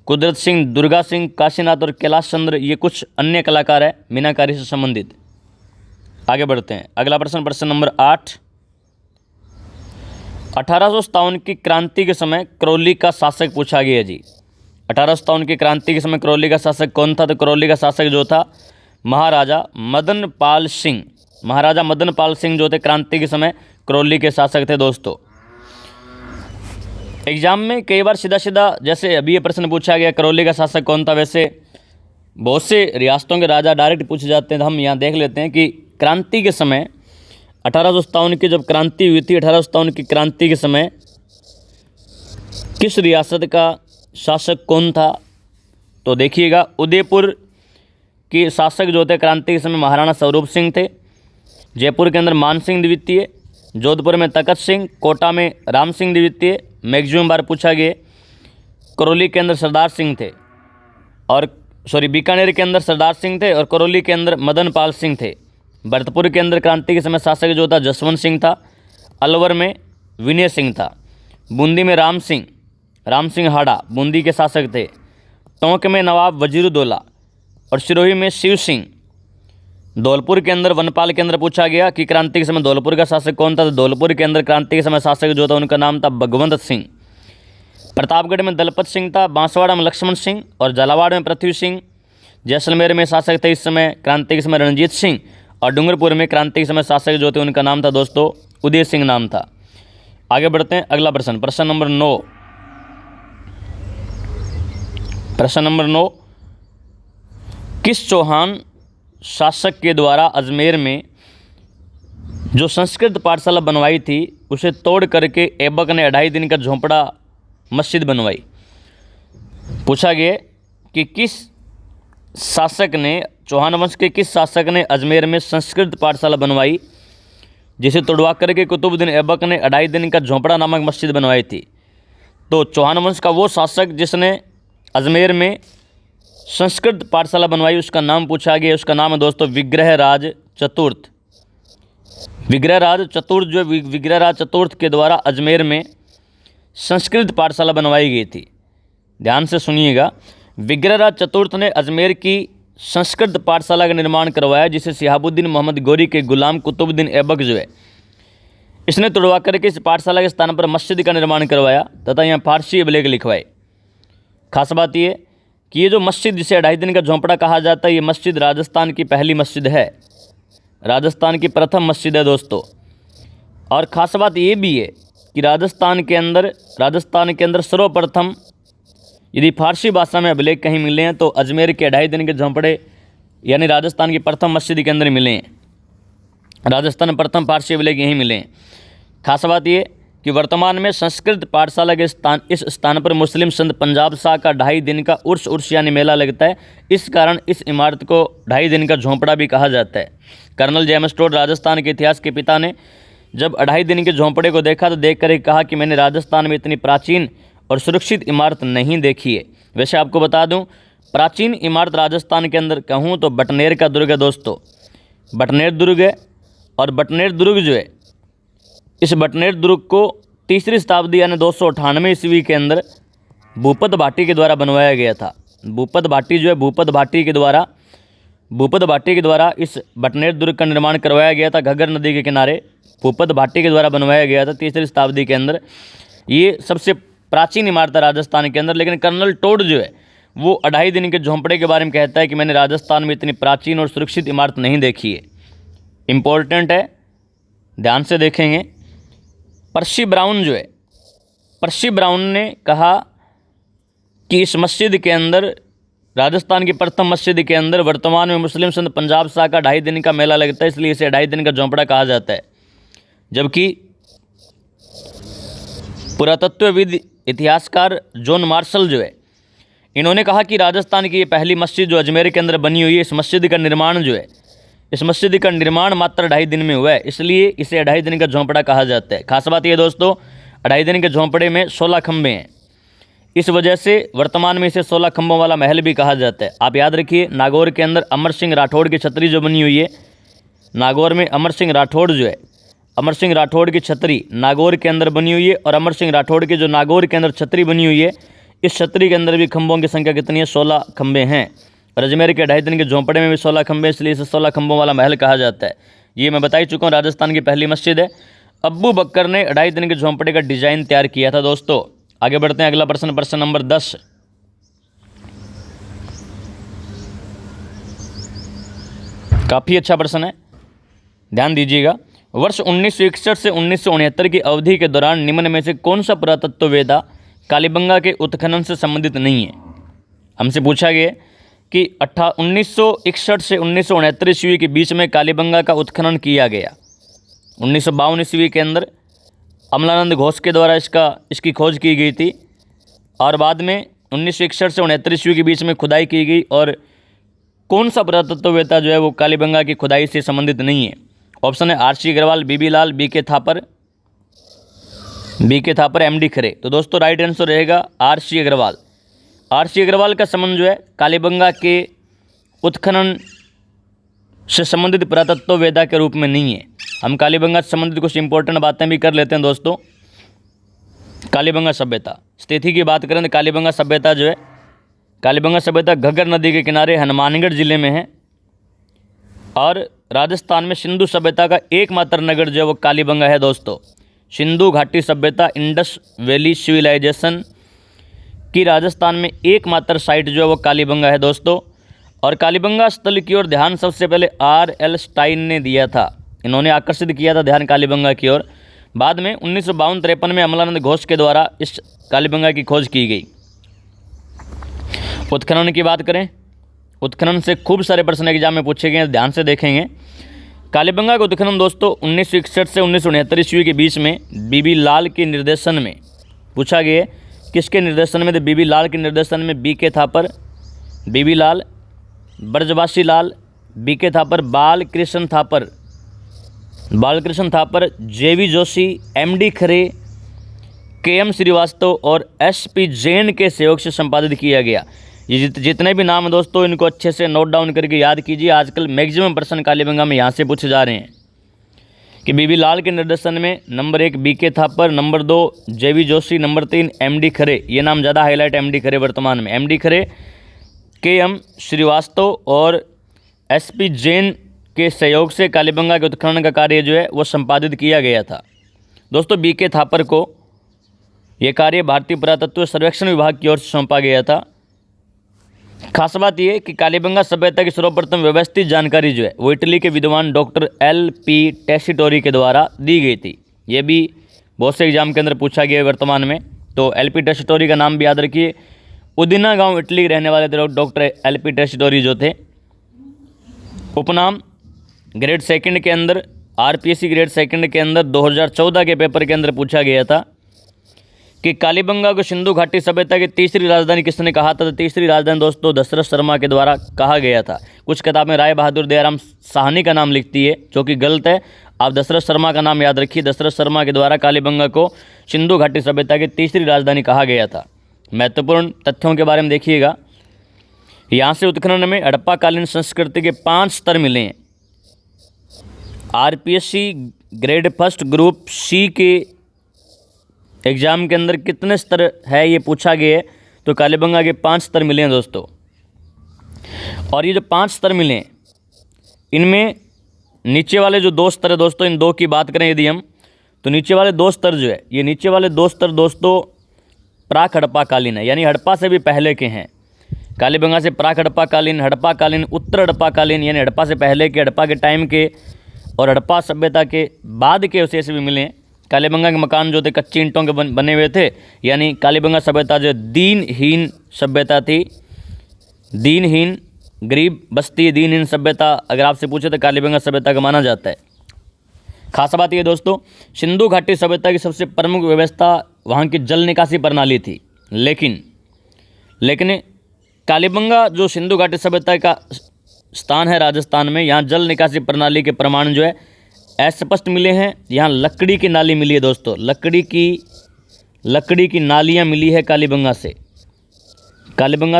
कुदरत सिंह, दुर्गा सिंह, काशीनाथ और कैलाश चंद्र ये कुछ अन्य कलाकार हैं मीनाकारी से संबंधित। आगे बढ़ते हैं, अगला प्रश्न, प्रश्न नंबर 8। 1857 की क्रांति के समय करौली का शासक पूछा गया जी। 1857 की क्रांति के समय करौली का शासक कौन था? तो करौली का शासक जो था महाराजा मदन पाल सिंह। महाराजा मदन पाल सिंह जो थे क्रांति के समय करौली के शासक थे दोस्तों। एग्जाम में कई बार सीधा जैसे अभी ये प्रश्न पूछा गया करौली का शासक कौन था, वैसे बहुत से रियासतों के राजा डायरेक्ट पूछे जाते हैं। तो हम यहाँ देख लेते हैं कि क्रांति के समय 1857 की जब क्रांति हुई थी, 1857 की क्रांति के समय किस रियासत का शासक कौन था? तो देखिएगा, उदयपुर के शासक जो थे क्रांति के समय महाराणा स्वरूप सिंह थे। जयपुर के अंदर मान सिंह द्वितीय, जोधपुर में तखत सिंह, कोटा में राम सिंह द्वितीय, मैक्सिमम बार पूछा गया। करौली के अंदर सरदार सिंह थे और बीकानेर के अंदर सरदार सिंह थे और करौली के अंदर मदन पाल सिंह थे। भरतपुर के अंदर क्रांति के समय शासक जो था जसवंत सिंह था। अलवर में विनय सिंह था। बूंदी में राम सिंह हाड़ा बूंदी के शासक थे। टोंक में नवाब वजीरुद्दौला और सिरोही में शिव सिंह। धौलपुर के अंदर वनपाल के अंदर पूछा गया कि क्रांति के समय धौलपुर का शासक कौन था? तो धौलपुर के अंदर क्रांति के समय शासक जो था उनका नाम था भगवंत सिंह। प्रतापगढ़ में दलपत सिंह था। बांसवाड़ा में लक्ष्मण सिंह और झालावाड़ में पृथ्वी सिंह। जैसलमेर में शासक थे इस समय क्रांति के समय रणजीत सिंह और डूंगरपुर में क्रांति के समय शासक जो थे उनका नाम था दोस्तों उदय सिंह नाम था। आगे बढ़ते हैं, अगला प्रश्न, प्रश्न नंबर 9। प्रश्न नंबर 9, किस चौहान शासक के द्वारा अजमेर में जो संस्कृत पाठशाला बनवाई थी उसे तोड़ करके ऐबक ने 2.5 दिन का झोंपड़ा मस्जिद बनवाई? पूछा गया कि किस शासक ने, चौहान वंश के किस शासक ने अजमेर में संस्कृत पाठशाला बनवाई जिसे तोड़वा करके कुतुबुद्दीन ऐबक ने 2.5 दिन का झोंपड़ा नामक मस्जिद बनवाई थी? तो चौहान वंश का वो शासक जिसने अजमेर में संस्कृत पाठशाला बनवाई उसका नाम पूछा गया। उसका नाम है दोस्तों विग्रहराज चतुर्थ। विग्रहराज चतुर्थ जो विग्रहराज चतुर्थ के द्वारा अजमेर में संस्कृत पाठशाला बनवाई गई थी। ध्यान से सुनिएगा, विग्रहराज चतुर्थ ने अजमेर की संस्कृत पाठशाला का निर्माण करवाया जिसे शिहाबुद्दीन मोहम्मद गौरी के गुलाम कुतुबुद्दीन ऐबक जो है इसने तोड़वा करके इस पाठशाला के स्थान पर मस्जिद का निर्माण करवाया तथा यहाँ फारसी अभिलेख लिखवाए। खास बात यह कि ये जो मस्जिद जिसे 2.5 दिन का झोंपड़ा कहा जाता है, ये मस्जिद राजस्थान की पहली मस्जिद है, राजस्थान की प्रथम मस्जिद है दोस्तों। और ख़ास बात ये भी है कि राजस्थान के अंदर सर्वप्रथम यदि फारसी भाषा में अभिलेख कहीं मिले हैं तो अजमेर के 2.5 दिन के झोंपड़े यानी राजस्थान की प्रथम मस्जिद के अंदर मिले हैं। राजस्थान में प्रथम फारसी अभिलेख यहीं मिले हैं। खास बात ये कि वर्तमान में संस्कृत पाठशाला के इस स्थान पर मुस्लिम संत पंजाब शाह का 2.5 दिन का उर्स यानी मेला लगता है। इस कारण इस इमारत को 2.5 दिन का झोंपड़ा भी कहा जाता है। कर्नल जेम्स टोड राजस्थान के इतिहास के पिता ने जब 2.5 दिन के झोंपड़े को देखा तो देख कर कहा कि मैंने राजस्थान में इतनी प्राचीन और सुरक्षित इमारत नहीं देखी है। वैसे आपको बता दूं, प्राचीन इमारत राजस्थान के अंदर कहूं तो बटनेर का दुर्ग है दोस्तों, बटनेर दुर्ग है। और बटनेर दुर्ग जो है, इस बटनेर दुर्ग को 3री शताब्दी यानी 298 ईस्वी के अंदर भूपत भाटी के द्वारा बनवाया गया था। भूपत भाटी जो है, भूपत भाटी के द्वारा इस बटनेर दुर्ग का निर्माण करवाया गया था। घग्गर नदी के किनारे भूपत भाटी के द्वारा बनवाया गया था 3री शताब्दी के अंदर। ये सबसे प्राचीन इमारत है राजस्थान के अंदर। लेकिन कर्नल टोड जो है वो 2.5 दिन के झोंपड़े के बारे में कहता है कि मैंने राजस्थान में इतनी प्राचीन और सुरक्षित इमारत नहीं देखी है। इम्पोर्टेंट है, ध्यान से देखेंगे। पर्सी ब्राउन जो है, पर्सी ब्राउन ने कहा कि इस मस्जिद के अंदर, राजस्थान की प्रथम मस्जिद के अंदर वर्तमान में मुस्लिम संत पंजाब शाह का 2.5 दिन का मेला लगता है, इसलिए इसे 2.5 दिन का झोंपड़ा कहा जाता है। जबकि पुरातत्वविद इतिहासकार जॉन मार्शल जो है, इन्होंने कहा कि राजस्थान की ये पहली मस्जिद जो अजमेर के अंदर बनी हुई है, इस मस्जिद का निर्माण जो है, इस मस्जिद का निर्माण मात्र 2.5 दिन में हुआ है, इसलिए इसे 2.5 दिन का झोंपड़ा कहा जाता है। खास बात ये दोस्तों, 2.5 दिन के झोंपड़े में 16 खंभे हैं, इस वजह से वर्तमान में इसे 16 खंभों वाला महल भी कहा जाता है। आप याद रखिए, नागौर के अंदर अमर सिंह राठौड़ की छतरी जो बनी हुई है, नागौर में अमर सिंह राठौड़ जो है, अमर सिंह राठौड़ की छतरी नागौर के अंदर बनी हुई है। और अमर सिंह राठौड़ की जो नागौर के अंदर छतरी बनी हुई है, इस छतरी के अंदर भी खंभों की संख्या कितनी है? 16 खंभे हैं। और अजमेर के 2.5 दिन के झोंपड़े में भी 16 खंभे, इसलिए इसे 16 खंभों वाला महल कहा जाता है। ये मैं बता ही चुका हूँ, राजस्थान की पहली मस्जिद है। अब्बू बकर ने 2.5 दिन के झोंपड़े का डिजाइन तैयार किया था दोस्तों। आगे बढ़ते हैं, अगला प्रश्न, प्रश्न नंबर 10। काफ़ी अच्छा प्रश्न है, ध्यान दीजिएगा। वर्ष 1961 से 1969 की अवधि के दौरान निम्न में से कौन सा पुरातत्ववेदा कालीबंगा के उत्खनन से संबंधित नहीं है? हमसे पूछा गया कि 1961 से 1969 ईस्वी के बीच में कालीबंगा का उत्खनन किया गया। 1952 ईस्वी के अंदर अमलानंद घोष के द्वारा इसकी खोज की गई थी। और बाद में 1961 से 69 ईस्वी के बीच में खुदाई की गई। और कौन सा पुरातत्ववेत्ता जो है वो कालीबंगा की खुदाई से संबंधित नहीं है? ऑप्शन है आर.सी. अग्रवाल, बी.बी. लाल, बी.के. थापर, एम.डी. खरे। तो दोस्तों राइट आंसर रहेगा आर.सी. अग्रवाल। आर.सी. अग्रवाल का संबंध जो है कालीबंगा के उत्खनन से संबंधित पुरातत्ववेत्ता के रूप में नहीं है। हम कालीबंगा से संबंधित कुछ इंपॉर्टेंट बातें भी कर लेते हैं दोस्तों। कालीबंगा सभ्यता स्थिति की बात करें तो कालीबंगा सभ्यता जो है, कालीबंगा सभ्यता घग्गर नदी के किनारे हनुमानगढ़ जिले में है। और राजस्थान में सिंधु सभ्यता का एकमात्र नगर जो है वो कालीबंगा है दोस्तों। सिंधु घाटी सभ्यता, इंडस वैली सिविलाइजेशन की राजस्थान में एकमात्र साइट जो है वो कालीबंगा है दोस्तों। और कालीबंगा स्थल की ओर ध्यान सबसे पहले R.L. स्टाइन ने दिया था। इन्होंने आकर्षित किया था ध्यान कालीबंगा की ओर। बाद में 1952-53 में अमलानंद घोष के द्वारा इस कालीबंगा की खोज की गई। उत्खनन की बात करें, उत्खनन से खूब सारे प्रश्न एग्जाम में पूछे गए, ध्यान से देखेंगे। कालीबंगा का उत्खनन दोस्तों 1961 से 1969 ईस्वी के बीच में बीबी लाल के निर्देशन में पूछा गया। किसके निर्देशन में? तो बीबी लाल के निर्देशन में B.K. थापर, बीबी लाल, ब्रजवासी लाल, B.K. Thapar, Balkrishna Thapar, J.V. Joshi, M.D. खरे, K.M. श्रीवास्तव और S.P. जैन के सहयोग से संपादित किया गया। ये जितने भी नाम हैं दोस्तों, इनको अच्छे से नोट डाउन करके याद कीजिए। आजकल मैक्सिमम प्रश्न कालीबंगा में यहाँ से पूछे जा रहे हैं कि बीबी लाल के निर्देशन में number 1 B.K. Thapar, number 2 J.V. Joshi, number 3 M.D. खरे। ये नाम ज़्यादा हाईलाइट M.D. खरे वर्तमान में, M.D. खरे, K.M. श्रीवास्तव और S.P. जैन के सहयोग से कालीबंगा के उत्खनन का कार्य जो है वो संपादित किया गया था। दोस्तों B.K. थापर को ये कार्य भारतीय पुरातत्व सर्वेक्षण विभाग की ओर से सौंपा गया था। खास बात यह कि कालीबंगा सभ्यता की सर्वप्रथम व्यवस्थित जानकारी जो है वो इटली के विद्वान डॉक्टर L.P. टेसिटोरी के द्वारा दी गई थी। ये भी बहुत से एग्जाम के अंदर पूछा गया है वर्तमान में। तो L.P. टेसिटोरी का नाम भी याद रखिए। उदिना गांव इटली के रहने वाले थे डॉक्टर L.P. टेसिटोरी जो थे। उपनाम ग्रेड सेकंड के अंदर, RPSC ग्रेड सेकंड के अंदर 2014 के पेपर के अंदर पूछा गया था कि कालीबंगा को सिंधु घाटी सभ्यता की तीसरी राजधानी किसने कहा था? तो तीसरी राजधानी दोस्तों दशरथ शर्मा के द्वारा कहा गया था। कुछ किताबें राय बहादुर दयाराम साहनी का नाम लिखती है, जो कि गलत है। आप दशरथ शर्मा का नाम याद रखिए। दशरथ शर्मा के द्वारा कालीबंगा को सिंधु घाटी सभ्यता की तीसरी राजधानी कहा गया था। महत्वपूर्ण तथ्यों के बारे में देखिएगा। यहाँ से उत्खनन में हड़प्पाकालीन संस्कृति के 5 स्तर मिले हैं। RPSC grade first group C के एग्जाम के अंदर कितने स्तर है ये पूछा गया है। तो कालीबंगा के 5 स्तर मिले हैं दोस्तों। और ये जो 5 स्तर मिले हैं, इनमें नीचे वाले जो 2 स्तर है दोस्तों, इन 2 की बात करें यदि हम, तो नीचे वाले 2 स्तर जो है, ये नीचे वाले 2 स्तर दोस्तों प्राक हड़प्पाकालीन है, यानी हड़प्पा से भी पहले के हैं। कालीबंगा से प्राक हड़प्पाकालीन, उत्तर हड़प्पाकालीन यानी हड़प्पा से पहले के, हड़प्पा के टाइम के और हड़प्पा सभ्यता के बाद के अवशेष भी मिले हैं। कालीबंगा के मकान जो थे कच्ची ईंटों के बने हुए थे, यानी कालीबंगा सभ्यता जो दीनहीन सभ्यता थी, दीनहीन गरीब बस्ती, दीनहीन सभ्यता अगर आपसे पूछे तो कालीबंगा सभ्यता का माना जाता है। खास बात ये दोस्तों, सिंधु घाटी सभ्यता की सबसे प्रमुख व्यवस्था वहाँ की जल निकासी प्रणाली थी। लेकिन कालीबंगा जो सिंधु घाटी सभ्यता का स्थान है राजस्थान में, यहाँ जल निकासी प्रणाली के प्रमाण जो है अस्पष्ट मिले हैं। यहाँ लकड़ी की नाली मिली है दोस्तों, लकड़ी की नालियाँ मिली है कालीबंगा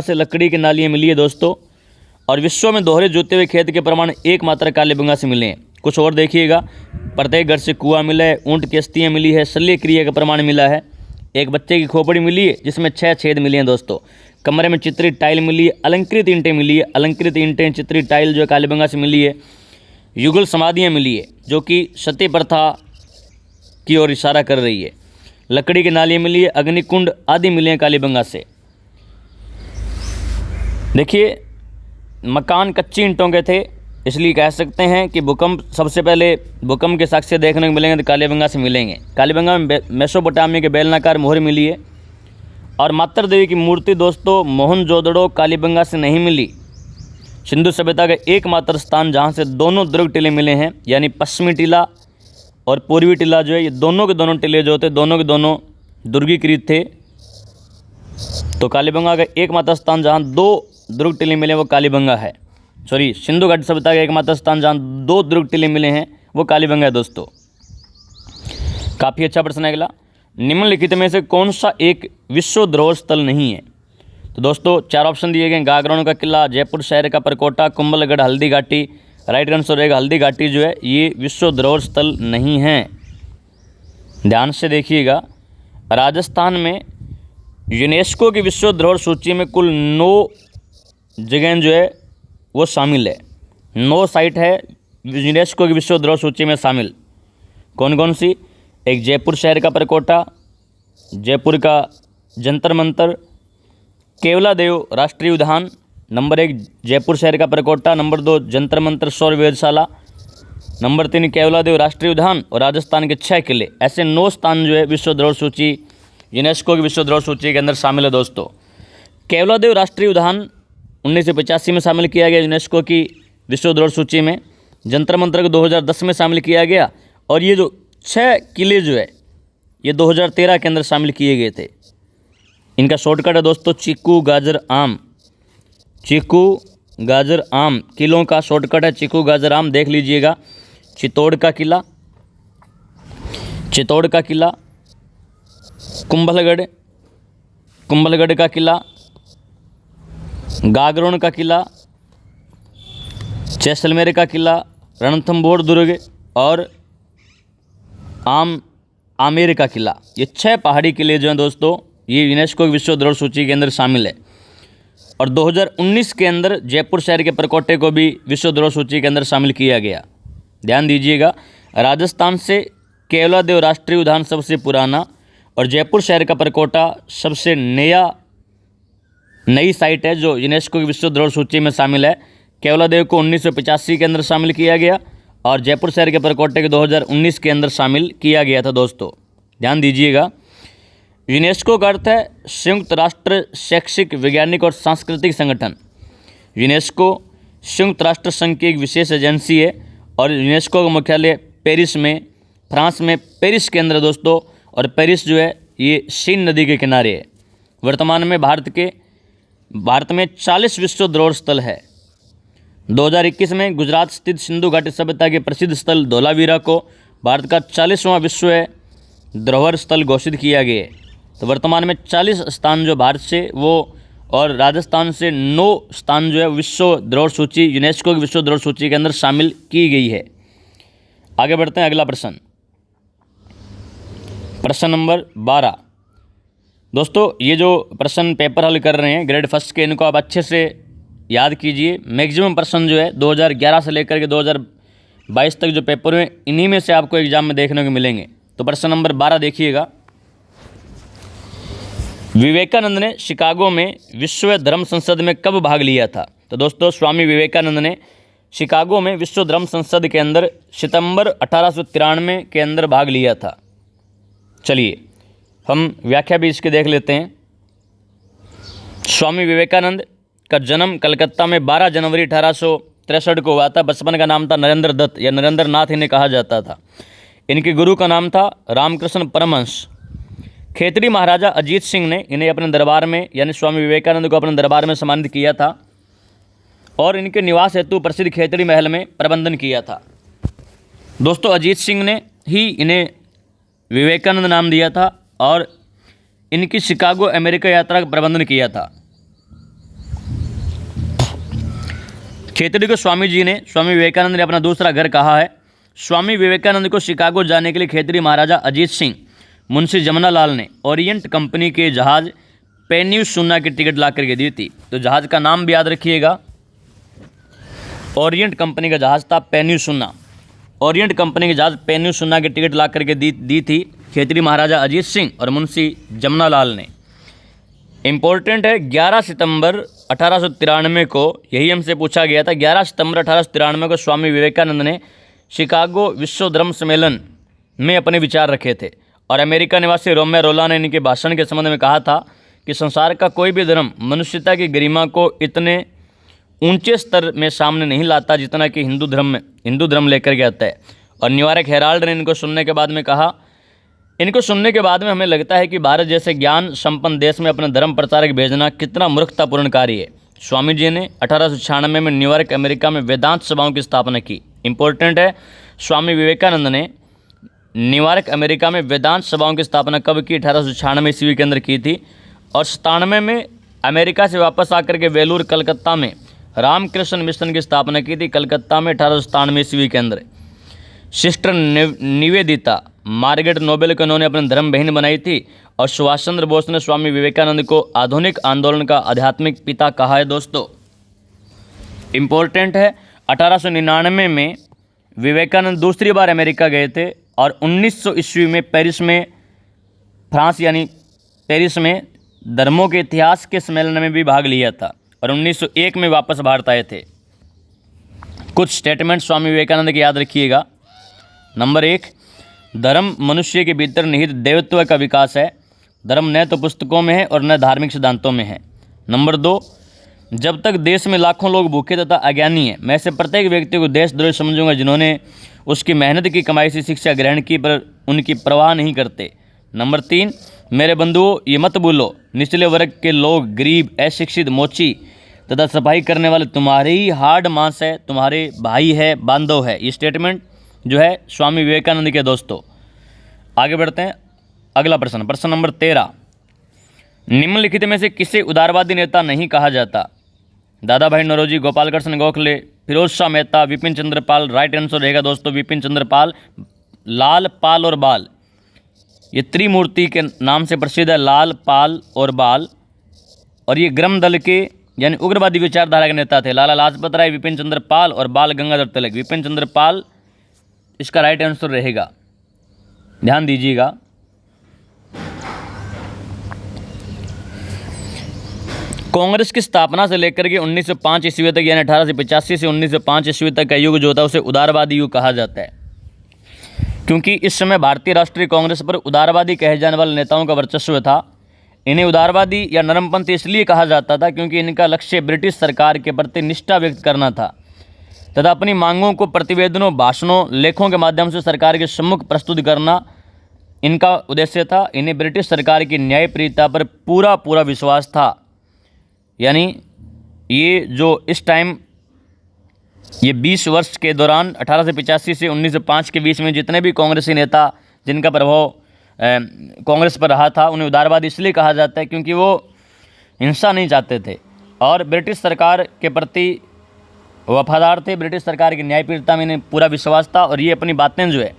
से लकड़ी की नालियाँ मिली है दोस्तों। और विश्व में दोहरे जोते हुए खेत के प्रमाण एकमात्र कालीबंगा से मिले हैं। कुछ और देखिएगा, प्रत्येक घर से कुआं मिला है, ऊँट की अस्थियाँ मिली है, शल्य क्रिया का प्रमाण मिला है, एक बच्चे की खोपड़ी मिली है जिसमें 6 छेद मिले हैं दोस्तों, कमरे में चित्रित टाइल मिली है, अलंकृत ईंटें मिली है, अलंकृत ईंटें चित्रित टाइल जो है कालीबंगा से मिली है, युगल समाधियाँ मिली है जो कि सती प्रथा की ओर इशारा कर रही है, लकड़ी की नालियाँ मिली है, अग्निकुंड आदि मिले हैं कालीबंगा से। देखिए मकान कच्ची ईंटों के थे, इसलिए कह सकते हैं कि भूकंप सबसे पहले भूकंप के साक्ष्य देखने को मिलेंगे तो कालीबंगा से मिलेंगे। कालीबंगा में मेसोपोटामिया के बेलनाकार मोहर मिली है। और मातर देवी की मूर्ति दोस्तों मोहनजोदड़ो कालीबंगा से नहीं मिली। सिंधु सभ्यता का एकमात्र स्थान जहाँ से दोनों दुर्ग टीले मिले हैं, यानी पश्चिमी टीला और पूर्वी टीला जो है, ये दोनों के दोनों टीले जो थे दोनों के दोनों दुर्गीकृत थे। तो कालीबंगा का एकमात्र स्थान जहाँ 2 दुर्ग टीले मिले वो कालीबंगा है। सिंधु घाटी सभ्यता का एकमात्र स्थान जहाँ 2 दुर्ग टीले मिले हैं वो कालीबंगा है दोस्तों। काफ़ी अच्छा प्रश्न है अगला, निम्नलिखित में से कौन सा एक विश्व धरोहर स्थल नहीं है? तो दोस्तों 4 ऑप्शन दिए गए, गागरोन का किला, जयपुर शहर का परकोटा, कुंभलगढ़, हल्दी घाटी। राइट आंसर रहेगा हल्दी घाटी जो है ये विश्व धरोहर स्थल नहीं है। ध्यान से देखिएगा, राजस्थान में यूनेस्को की विश्व धरोहर सूची में कुल 9 जगह जो है वो शामिल है। 9 साइट है यूनेस्को की विश्व धरोहर सूची में शामिल। कौन कौन सी? एक जयपुर शहर का परकोटा, जयपुर का जंतर मंतर, केवलादेव राष्ट्रीय उद्यान, नंबर 1 जयपुर शहर का परकोटा, नंबर 2 जंतर मंतर सौर वेधशाला, नंबर 3 केवलादेव राष्ट्रीय उद्यान और राजस्थान के 6 किले। ऐसे 9 स्थान जो है विश्व धरोहर सूची, यूनेस्को की विश्व धरोहर सूची के अंदर शामिल है दोस्तों। केवलादेव राष्ट्रीय उद्यान 1985 में शामिल किया गया यूनेस्को की विश्व धरोहर सूची में। जंतर मंतर को 2010 में शामिल किया गया और ये जो 6 किले जो है ये 2013 के अंदर शामिल किए गए थे। इनका शॉर्टकट है दोस्तों चीकू गाजर आम। चीकू गाजर आम किलों का शॉर्टकट है चीकू गाजर आम। देख लीजिएगा, चित्तौड़ का किला, चित्तौड़ का किला, कुंभलगढ़, कुंभलगढ़ का किला, गागरोन का किला, जैसलमेर का किला, रणथंभौर दुर्ग और आमेर का किला। ये 6 पहाड़ी किले जो हैं दोस्तों ये यूनेस्को की विश्व धरोहर सूची के अंदर शामिल है। और 2019 के अंदर जयपुर शहर के परकोटे को भी विश्व धरोहर सूची के अंदर शामिल किया गया। ध्यान दीजिएगा, राजस्थान से केवलादेव राष्ट्रीय उद्यान सबसे पुराना और जयपुर शहर का परकोटा सबसे नई साइट है जो यूनेस्को की विश्व धरोहर सूची में शामिल है। केवलादेव को 1985 के अंदर शामिल किया गया और जयपुर शहर के परकोटे के 2019 के अंदर शामिल किया गया था दोस्तों। ध्यान दीजिएगा, यूनेस्को का अर्थ है संयुक्त राष्ट्र शैक्षिक, वैज्ञानिक और सांस्कृतिक संगठन। यूनेस्को संयुक्त राष्ट्र संघ की एक विशेष एजेंसी है और यूनेस्को का मुख्यालय पेरिस में, फ्रांस में पेरिस के अंदर दोस्तों। और पेरिस जो है ये सीन नदी के किनारे है। वर्तमान में भारत में 40 विश्व धरोहर स्थल है। 2021 में गुजरात स्थित सिंधु घाटी सभ्यता के प्रसिद्ध स्थल धोलावीरा को भारत का 40वां विश्व धरोहर स्थल घोषित किया गया है। तो वर्तमान में 40 स्थान जो भारत से वो और राजस्थान से 9 स्थान जो है विश्व धरोहर सूची, यूनेस्को की विश्व धरोहर सूची के अंदर शामिल की गई है। आगे बढ़ते हैं अगला प्रश्न, प्रश्न नंबर 12। दोस्तों ये जो प्रश्न पेपर हल कर रहे हैं ग्रेड फर्स्ट के, इनको आप अच्छे से याद कीजिए। मैक्सिमम प्रश्न जो है 2011 से लेकर के 2022 तक जो पेपर हुए इन्हीं में से आपको एग्जाम में देखने को मिलेंगे। तो प्रश्न नंबर 12 देखिएगा, विवेकानंद ने शिकागो में विश्व धर्म संसद में कब भाग लिया था? तो दोस्तों स्वामी विवेकानंद ने शिकागो में विश्व धर्म संसद के अंदर सितंबर 1893 के अंदर भाग लिया था। चलिए हम व्याख्या भी इसके देख लेते हैं। स्वामी विवेकानंद का जन्म कलकत्ता में 12 जनवरी 1863 को हुआ था। बचपन का नाम था नरेंद्र दत्त या नरेंद्र नाथ इन्हें कहा जाता था। इनके गुरु का नाम था रामकृष्ण परमहंस। खेतड़ी महाराजा अजीत सिंह ने इन्हें अपने दरबार में, यानी स्वामी विवेकानंद को अपने दरबार में सम्मानित किया था और इनके निवास हेतु प्रसिद्ध खेतड़ी महल में प्रबंधन किया था। दोस्तों अजीत सिंह ने ही इन्हें विवेकानंद नाम दिया था और इनकी शिकागो अमेरिका यात्रा का प्रबंधन किया था। खेतड़ी को स्वामी विवेकानंद ने अपना दूसरा घर कहा है। स्वामी विवेकानंद को शिकागो जाने के लिए खेतड़ी महाराजा अजीत सिंह, मुंशी जमनालाल ने ओरिएंट कंपनी के जहाज पेन्यूसुना की टिकट ला करके दी थी। तो जहाज का नाम भी याद रखिएगा, ओरिएंट कंपनी का जहाज था पेन्यूसुना। ओरिएंट कंपनी के जहाज पेन्यूसुना की टिकट ला करके दी थी खेतड़ी महाराजा अजीत सिंह और मुंशी जमनालाल ने। इम्पोर्टेंट है 11 सितंबर 1893 को, यही हमसे पूछा गया था, 11 सितंबर 1893 को स्वामी विवेकानंद ने शिकागो विश्व धर्म सम्मेलन में अपने विचार रखे थे और अमेरिका निवासी रोम्या रोला ने इनके भाषण के संबंध में कहा था कि संसार का कोई भी धर्म मनुष्यता की गरिमा को इतने ऊंचे स्तर में सामने नहीं लाता जितना कि हिंदू धर्म लेकर के आता है। और न्यूयॉर्क हेराल्ड ने इनको सुनने के बाद में कहा, इनको सुनने के बाद में हमें लगता है कि भारत जैसे ज्ञान संपन्न देश में अपने धर्म प्रचारक भेजना कितना मूर्खतापूर्ण कार्य है। स्वामी जी ने 1896 में न्यूयॉर्क अमेरिका में वेदांत सभाओं की स्थापना की। इम्पोर्टेंट है, स्वामी विवेकानंद ने न्यूयॉर्क अमेरिका में वेदांत सभाओं की स्थापना कब की? 1896 ईस्वी के अंदर की थी। और 97 में अमेरिका से वापस आकर के वेलूर कलकत्ता में रामकृष्ण मिशन की स्थापना की थी, कलकत्ता में 1897 ईस्वी के अंदर। सिस्टर निवेदिता मार्गरेट नोबेल को उन्होंने अपने धर्म बहन बनाई थी। और सुभाष चंद्र बोस ने स्वामी विवेकानंद को आधुनिक आंदोलन का आध्यात्मिक पिता कहा है। दोस्तों इम्पोर्टेंट है, 1899 में विवेकानंद दूसरी बार अमेरिका गए थे और 1900 ईस्वी में पेरिस में, फ्रांस यानी पेरिस में धर्मों के इतिहास के सम्मेलन में भी भाग लिया था। और 1901 में वापस भारत आए थे। कुछ स्टेटमेंट स्वामी विवेकानंद के याद रखिएगा। नंबर 1, धर्म मनुष्य के भीतर निहित देवत्व का विकास है। धर्म न तो पुस्तकों में है और न धार्मिक सिद्धांतों में है। नंबर 2, जब तक देश में लाखों लोग भूखे तथा अज्ञानी हैं, मैं ऐसे प्रत्येक व्यक्ति को देशद्रोही समझूंगा जिन्होंने उसकी मेहनत की कमाई से शिक्षा ग्रहण की पर उनकी परवाह नहीं करते। नंबर 3, मेरे बंधुओं, ये मत भूलो, निचले वर्ग के लोग, गरीब, अशिक्षित, मोची तथा सफाई करने वाले तुम्हारे ही हार्ड मांस है, तुम्हारे भाई है, बांधव है। ये स्टेटमेंट जो है स्वामी विवेकानंद के। दोस्तों आगे बढ़ते हैं। अगला प्रश्न, प्रश्न नंबर 13, निम्नलिखित में से किसे उदारवादी नेता नहीं कहा जाता? दादा भाई नौरोजी, गोपाल कृष्ण गोखले, फिरोज शाह मेहता, विपिन चंद्र पाल। राइट आंसर रहेगा दोस्तों विपिन चंद्र पाल। लाल, पाल और बाल, ये त्रिमूर्ति के नाम से प्रसिद्ध है, लाल, पाल और बाल। और ये ग्रम दल के यानी उग्रवादी विचारधारा के नेता थे, लाला लाजपत राय, विपिन चंद्र पाल और बाल गंगाधर तिलक। विपिन चंद्र पाल इसका राइट आंसर रहेगा, ध्यान दीजिएगा। कांग्रेस की स्थापना से लेकर के 1905 ईस्वी तक यानी 1885 से 1905 ईस्वी तक का युग जो था उसे उदारवादी युग कहा जाता है, क्योंकि इस समय भारतीय राष्ट्रीय कांग्रेस पर उदारवादी कहे जाने वाले नेताओं का वर्चस्व था। इन्हें उदारवादी या नरमपंथी इसलिए कहा जाता था क्योंकि इनका लक्ष्य ब्रिटिश सरकार के प्रति निष्ठा व्यक्त करना था तथा अपनी मांगों को प्रतिवेदनों, भाषणों, लेखों के माध्यम से सरकार के सम्मुख प्रस्तुत करना इनका उद्देश्य था। इन्हें ब्रिटिश सरकार की न्यायप्रियता पर पूरा विश्वास था। यानी ये जो इस टाइम ये 20 वर्ष के दौरान 1885 से 1905 के बीच में जितने भी कांग्रेसी नेता जिनका प्रभाव कांग्रेस पर रहा था उन्हें उदारवादी इसलिए कहा जाता है क्योंकि वो हिंसा नहीं चाहते थे और ब्रिटिश सरकार के प्रति वफादार थे। ब्रिटिश सरकार की न्यायप्रियता में इन्हें पूरा विश्वास था और ये अपनी बातें जो है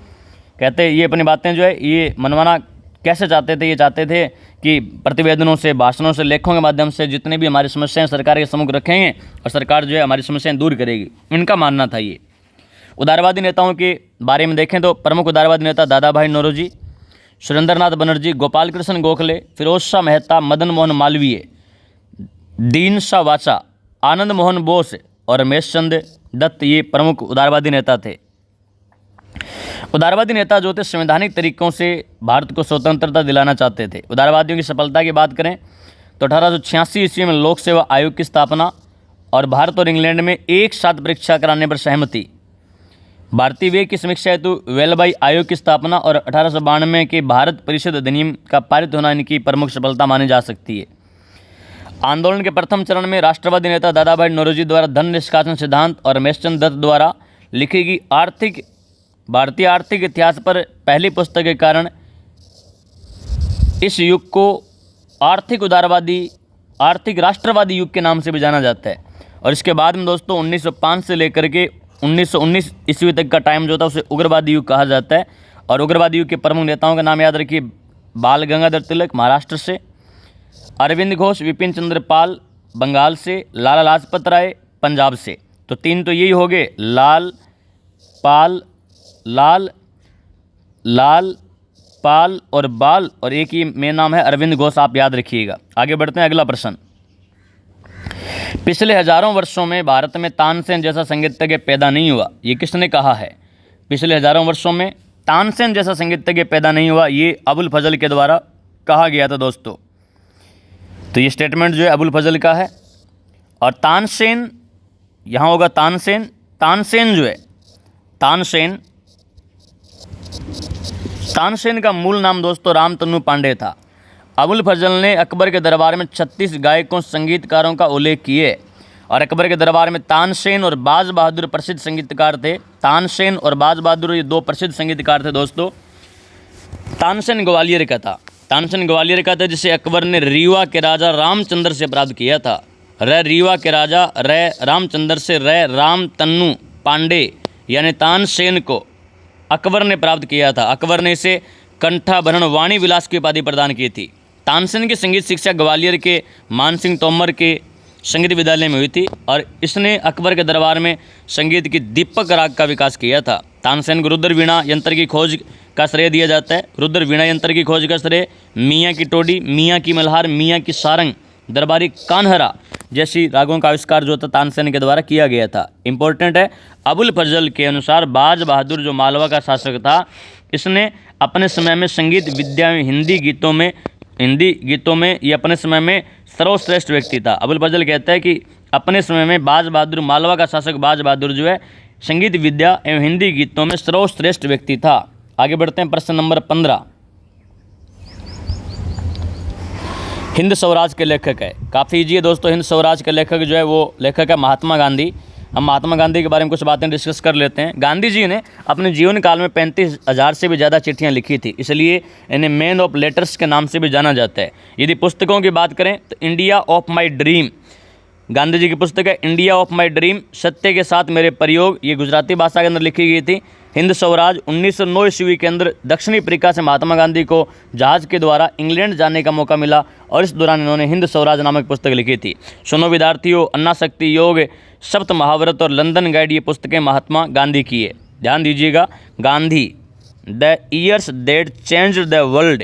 कहते ये अपनी बातें जो है ये मनवाना कैसे चाहते थे? ये चाहते थे कि प्रतिवेदनों से, भाषणों से, लेखों के माध्यम से जितने भी हमारी समस्याएं सरकार के सम्मुख रखेंगे और सरकार जो है हमारी समस्याएं दूर करेगी, इनका मानना था ये। उदारवादी नेताओं के बारे में देखें तो प्रमुख उदारवादी नेता दादा भाई नौरोजी, सुरेंद्रनाथ बनर्जी, गोपाल कृष्ण गोखले, फिरोज शाह मेहता, मदन मोहन मालवीय, दीन शाह वाचा, आनंद मोहन बोस और रमेश चंद्र दत्त, ये प्रमुख उदारवादी नेता थे। उदारवादी नेता जो थे संवैधानिक तरीकों से भारत को स्वतंत्रता दिलाना चाहते थे। उदारवादियों की सफलता की बात करें तो 1886 ईस्वी में लोक सेवा आयोग की स्थापना और भारत और इंग्लैंड में एक साथ परीक्षा कराने पर सहमति। भारतीय व्यय की समीक्षा हेतु वेलबाई आयोग की स्थापना और 1892 के भारत परिषद अधिनियम का पारित होना इनकी प्रमुख सफलता मानी जा सकती है। आंदोलन के प्रथम चरण में राष्ट्रवादी नेता दादा भाई नौरोजी द्वारा धन निष्कासन सिद्धांत और रमेश चंद्र दत्त द्वारा लिखी गई भारतीय आर्थिक इतिहास पर पहली पुस्तक के कारण इस युग को आर्थिक राष्ट्रवादी युग के नाम से भी जाना जाता है। और इसके बाद में दोस्तों 1905 से लेकर के 1919 ईस्वी तक का टाइम जो था उसे उग्रवादी युग कहा जाता है। और उग्रवादी युग के प्रमुख नेताओं का नाम याद रखिए, बाल गंगाधर तिलक महाराष्ट्र से, अरविंद घोष, विपिन चंद्र पाल बंगाल से, लाला लाजपत राय पंजाब से। तो तीन तो यही हो गए, लाल पाल और बाल, और एक ही मेन नाम है अरविंद घोष, आप याद रखिएगा। आगे बढ़ते हैं, अगला प्रश्न। पिछले हजारों वर्षों में भारत में तानसेन जैसा संगीतज्ञ पैदा नहीं हुआ, ये किसने कहा है? पिछले हजारों वर्षों में तानसेन जैसा संगीतज्ञ पैदा नहीं हुआ, ये अबुल फजल के द्वारा कहा गया था दोस्तों। तो ये स्टेटमेंट जो है अबुल फजल का है। और तानसेन यहाँ होगा तानसेन जो है तानसेन का मूल नाम दोस्तों रामतनु पांडे था। अबुल फजल ने अकबर के दरबार में 36 गायकों संगीतकारों का उल्लेख किए और अकबर के दरबार में तानसेन और बाज बहादुर प्रसिद्ध संगीतकार थे। तानसेन और बाज बहादुर ये दो प्रसिद्ध संगीतकार थे दोस्तों। तानसेन ग्वालियर का था जिसे अकबर ने रीवा के राजा रामचंद्र से प्राप्त किया था। रीवा के राजा रामचंद्र से रामतनु पांडे यानी तानसेन को अकबर ने प्राप्त किया था। अकबर ने इसे कंठाभरण वाणी विलास की उपाधि प्रदान की थी। तानसेन की संगीत शिक्षा ग्वालियर के मानसिंह तोमर के संगीत विद्यालय में हुई थी और इसने अकबर के दरबार में संगीत की दीपक राग का विकास किया था। तानसेन को रुद्र वीणा यंत्र की खोज का श्रेय दिया जाता है। रुद्र वीणा यंत्र की खोज का श्रेय मियाँ की टोडी, मियाँ की मल्हार, मियाँ की सारंग, दरबारी कान्हरा जैसी रागों का आविष्कार जो था तानसेन के द्वारा किया गया था। इंपॉर्टेंट है, अबुल फजल के अनुसार बाज बहादुर जो मालवा का शासक था, इसने अपने समय में संगीत विद्या में हिंदी गीतों में ये अपने समय में सर्वश्रेष्ठ व्यक्ति था। अबुल फजल कहता है कि अपने समय में बाज बहादुर मालवा का शासक बाज बहादुर जो है संगीत विद्या एवं हिंदी गीतों में सर्वश्रेष्ठ व्यक्ति था। आगे बढ़ते हैं, प्रश्न नंबर 15। हिंद स्वराज के लेखक है, काफ़ी ईजी है दोस्तों। हिंद स्वराज के लेखक जो है वो लेखक है महात्मा गांधी। हम महात्मा गांधी के बारे में कुछ बातें डिस्कस कर लेते हैं। गांधी जी ने अपने जीवन काल में 35,000 से भी ज़्यादा चिट्ठियां लिखी थी, इसलिए इन्हें मैन ऑफ लेटर्स के नाम से भी जाना जाता है। यदि पुस्तकों की बात करें तो India of my dream, Gandhi ji की पुस्तक है इंडिया ऑफ माई ड्रीम, सत्य के साथ मेरे प्रयोग, ये गुजराती भाषा के अंदर लिखी गई थी। हिंद स्वराज 1909 ईस्वी के अंदर दक्षिणी अफ्रीका से महात्मा गांधी को जहाज़ के द्वारा इंग्लैंड जाने का मौका मिला और इस दौरान इन्होंने हिंद स्वराज नामक पुस्तक लिखी थी। सुनो विद्यार्थियों, अन्ना शक्ति योग, सप्त महाव्रत और लंदन गाइड, ये पुस्तकें महात्मा गांधी की है। ध्यान दीजिएगा, Gandhi the years that changed the world,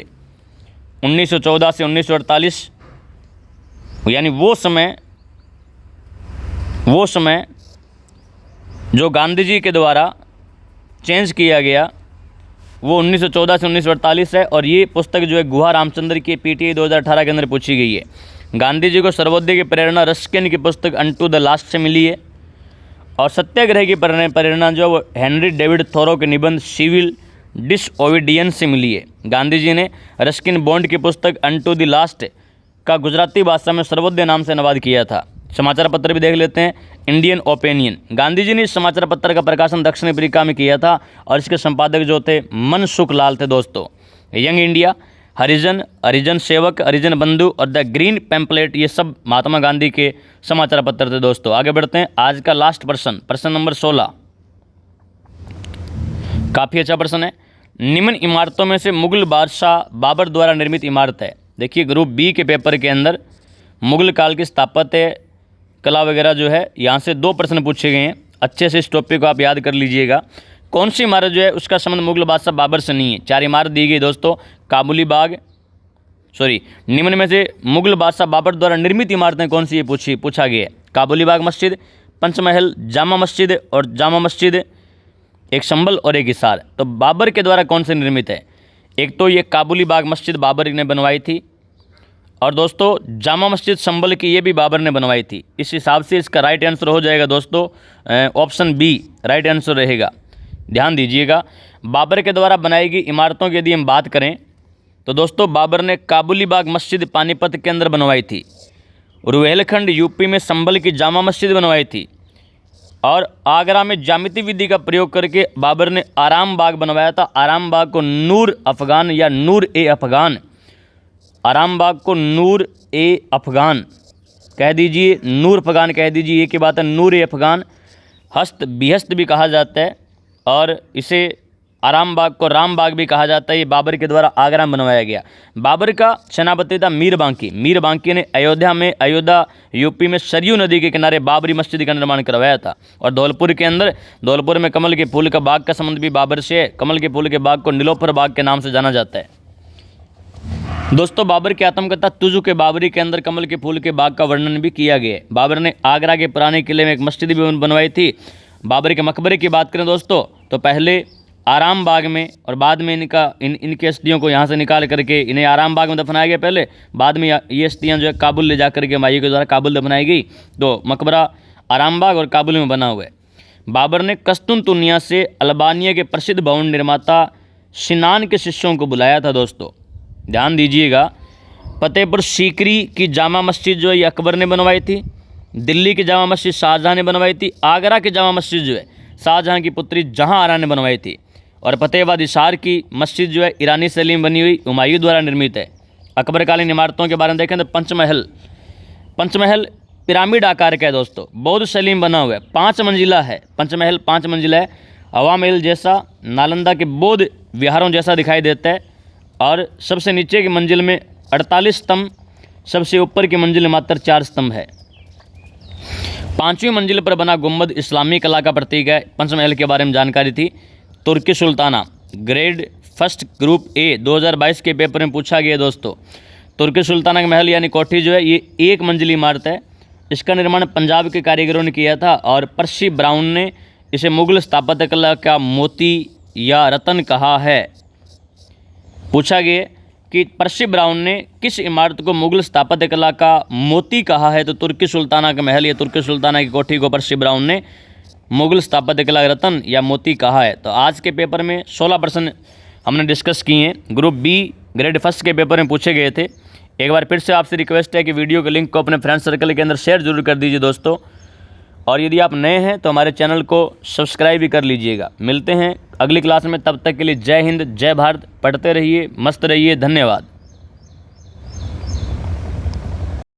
1914 से 1948, यानी वो समय जो गांधी जी के द्वारा चेंज किया गया वो 1914 से 1948 है। और ये पुस्तक जो है गुहा रामचंद्र की PTI 2018 के अंदर पूछी गई है। गांधी जी को सर्वोदय की प्रेरणा रस्किन की पुस्तक अनटू द लास्ट से मिली है और सत्याग्रह की प्रेरणा जो है वो हेनरी डेविड थोरो के निबंध सिविल डिसओबीडियंस से मिली है। गांधी जी ने रस्किन बॉन्ड की पुस्तक अनटू द लास्ट का गुजराती भाषा में सर्वोदय नाम से अनुवाद किया था। समाचार पत्र भी देख लेते हैं, इंडियन ओपिनियन, गांधी जी ने इस समाचार पत्र का प्रकाशन दक्षिण अफ्रीका में किया था और इसके संपादक जो थे मनसुख लाल थे दोस्तों। यंग इंडिया, हरिजन सेवक, हरिजन बंधु और द ग्रीन पैम्पलेट, ये सब महात्मा गांधी के समाचार पत्र थे दोस्तों। आगे बढ़ते हैं, आज का लास्ट प्रश्न नंबर 16, काफ़ी अच्छा प्रश्न है। निम्न इमारतों में से मुगल बादशाह बाबर द्वारा निर्मित इमारत है। देखिए ग्रुप बी के पेपर के अंदर मुगल काल की स्थापत्य कला वगैरह जो है यहाँ से 2 प्रश्न पूछे गए हैं। अच्छे से इस टॉपिक को आप याद कर लीजिएगा। कौन सी इमारत जो है उसका संबंध मुगल बादशाह बाबर से नहीं है। 4 इमारत दी गई दोस्तों, काबुली बाग, निम्न में से मुगल बादशाह बाबर द्वारा निर्मित इमारतें कौन सी है पूछा गया है। काबुली बाग मस्जिद, पंचमहल, जामा मस्जिद और जामा मस्जिद, एक संभल और एक हिसार। तो बाबर के द्वारा कौन से निर्मित है? एक तो ये काबुली बाग मस्जिद बाबर ने बनवाई थी और दोस्तों जामा मस्जिद संभल की ये भी बाबर ने बनवाई थी। इस हिसाब से इसका राइट आंसर हो जाएगा दोस्तों ऑप्शन बी राइट आंसर रहेगा। ध्यान दीजिएगा, बाबर के द्वारा बनाई गई इमारतों की यदि हम बात करें तो दोस्तों बाबर ने काबुली बाग मस्जिद पानीपत के अंदर बनवाई थी, रुहेलखंड यूपी में संभल की जामा मस्जिद बनवाई थी और आगरा में ज्यामिति विधि का प्रयोग करके बाबर ने आराम बाग बनवाया था। आराम बाग को नूर अफगान या नूर ए अफगान, आराम बाग को नूर ए अफगान कह दीजिए, नूर अफगान कह दीजिए, ये की बात है, नूर ए अफगान। बिहस्त भी कहा जाता है और इसे आराम बाग को राम बाग भी कहा जाता है। ये बाबर के द्वारा आगरा में बनवाया गया। बाबर का सेनापति था मीर बांकी ने अयोध्या यूपी में सरयू नदी के किनारे बाबरी मस्जिद का निर्माण करवाया था। और धौलपुर में कमल के फूल का बाग का संबंध भी बाबर से है। कमल के फूल के बाग को नीलोफर बाग के नाम से जाना जाता है। दोस्तों बाबर की आत्मकथा तुजु के बाबरी के अंदर कमल के फूल के बाग का वर्णन भी किया गया है। बाबर ने आगरा के पुराने किले में एक मस्जिद भी बनवाई थी। बाबर के मकबरे की बात करें दोस्तों तो पहले आराम बाग में और बाद में इनकी अस्थियों को यहाँ से निकाल करके इन्हें आराम बाग में दफनाया गया पहले, बाद में ये अस्थियाँ जो है काबुल ले जा करके माइयों के द्वारा काबुल दफनाई गई। तो मकबरा आराम बाग और काबुल में बना हुआ है। बाबर ने कस्तुनतुनिया से अल्बानिया के प्रसिद्ध भवन निर्माता सिनान के शिष्यों को बुलाया था दोस्तों। ध्यान दीजिएगा, फतेहपुर सीकरी की जामा मस्जिद जो है ये अकबर ने बनवाई थी। दिल्ली की जामा मस्जिद शाहजहाँ ने बनवाई थी। आगरा की जामा मस्जिद जो है शाहजहाँ की पुत्री जहाँ आरा ने बनवाई थी। और फतेहाबाद हिसार की मस्जिद जो है ईरानी शैली में बनी हुई हुमायूं द्वारा निर्मित है। अकबरकालीन इमारतों के बारे में देखें तो पंचमहल पिरामिड आकार का है दोस्तों, बौद्ध शैली में बना हुआ है, 5 मंजिला है। पंचमहल 5 मंजिला है। हवा महल जैसा, नालंदा के बौद्ध विहारों जैसा दिखाई देता है। और सबसे नीचे की मंजिल में 48 स्तंभ, सबसे ऊपर की मंजिल में मात्र 4 स्तंभ है। 5वीं मंजिल पर बना गुंबद इस्लामी कला का प्रतीक है। पंचमहल के बारे में जानकारी थी। तुर्की सुल्ताना ग्रेड 1 ग्रुप ए 2022 के पेपर में पूछा गया दोस्तों। तुर्की सुल्ताना का महल यानी कोठी जो है ये 1 मंजिली इमारत है इसका निर्माण पंजाब के कारीगरों ने किया था और पर्सी ब्राउन ने इसे मुगल स्थापत्य कला का मोती या रत्न कहा है। पूछा गया कि पर्सी ब्राउन ने किस इमारत को मुगल स्थापत्य कला का मोती कहा है, तो तुर्की सुल्ताना का महल या तुर्की सुल्ताना की कोठी को पर्सी ब्राउन ने मुगल स्थापत्य कला रत्न या मोती कहा है। तो आज के पेपर में 16 प्रश्न हमने डिस्कस किए हैं, ग्रुप बी ग्रेड फर्स्ट के पेपर में पूछे गए थे। एक बार फिर से आपसे रिक्वेस्ट है कि वीडियो के लिंक को अपने फ्रेंड सर्कल के अंदर शेयर जरूर कर दीजिए दोस्तों, और यदि आप नए हैं तो हमारे चैनल को सब्सक्राइब भी कर लीजिएगा। मिलते हैं अगली क्लास में, तब तक के लिए जय हिंद, जय भारत। पढ़ते रहिए, मस्त रहिए, धन्यवाद।